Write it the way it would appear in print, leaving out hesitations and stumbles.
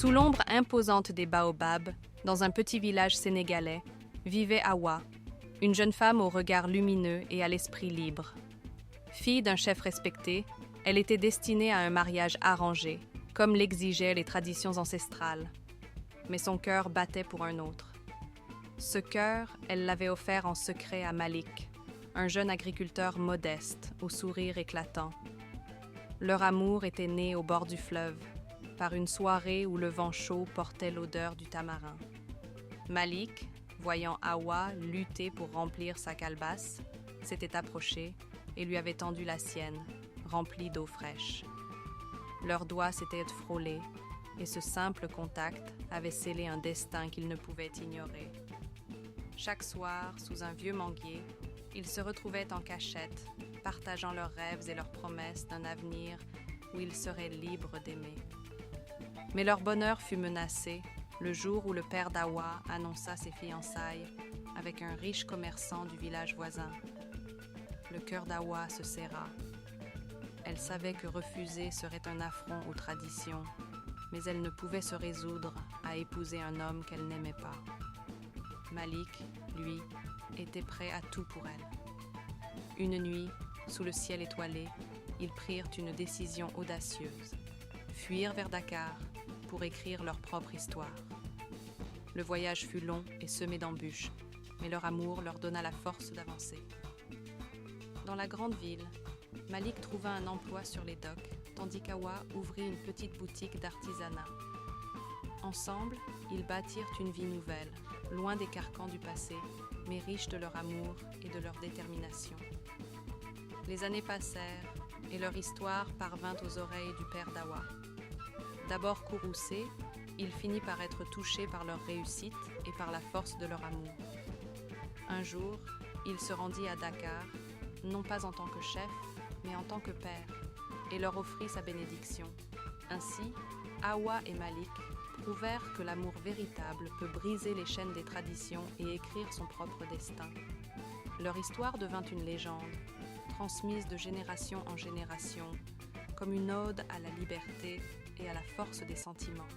Sous l'ombre imposante des baobabs, dans un petit village sénégalais, vivait Awa, une jeune femme au regard lumineux et à l'esprit libre. Fille d'un chef respecté, elle était destinée à un mariage arrangé, comme l'exigeaient les traditions ancestrales. Mais son cœur battait pour un autre. Ce cœur, elle l'avait offert en secret à Malik, un jeune agriculteur modeste, au sourire éclatant. Leur amour était né au bord du fleuve, par une soirée où le vent chaud portait l'odeur du tamarin. Malik, voyant Awa lutter pour remplir sa calebasse, s'était approché et lui avait tendu la sienne, remplie d'eau fraîche. Leurs doigts s'étaient frôlés, et ce simple contact avait scellé un destin qu'ils ne pouvaient ignorer. Chaque soir, sous un vieux manguier, ils se retrouvaient en cachette, partageant leurs rêves et leurs promesses d'un avenir où ils seraient libres d'aimer. Mais leur bonheur fut menacé le jour où le père d'Awa annonça ses fiançailles avec un riche commerçant du village voisin. Le cœur d'Awa se serra. Elle savait que refuser serait un affront aux traditions, mais elle ne pouvait se résoudre à épouser un homme qu'elle n'aimait pas. Malik, lui, était prêt à tout pour elle. Une nuit, sous le ciel étoilé, ils prirent une décision audacieuse: fuir vers Dakar pour écrire leur propre histoire. Le voyage fut long et semé d'embûches, mais leur amour leur donna la force d'avancer. Dans la grande ville, Malik trouva un emploi sur les docks, tandis qu'Awa ouvrit une petite boutique d'artisanat. Ensemble, ils bâtirent une vie nouvelle, loin des carcans du passé, mais riche de leur amour et de leur détermination. Les années passèrent et leur histoire parvint aux oreilles du père d'Awa. D'abord courroucé, il finit par être touché par leur réussite et par la force de leur amour. Un jour, il se rendit à Dakar, non pas en tant que chef, mais en tant que père, et leur offrit sa bénédiction. Ainsi, Awa et Malik prouvèrent que l'amour véritable peut briser les chaînes des traditions et écrire son propre destin. Leur histoire devint une légende, transmise de génération en génération, comme une ode à la liberté et à la force des sentiments.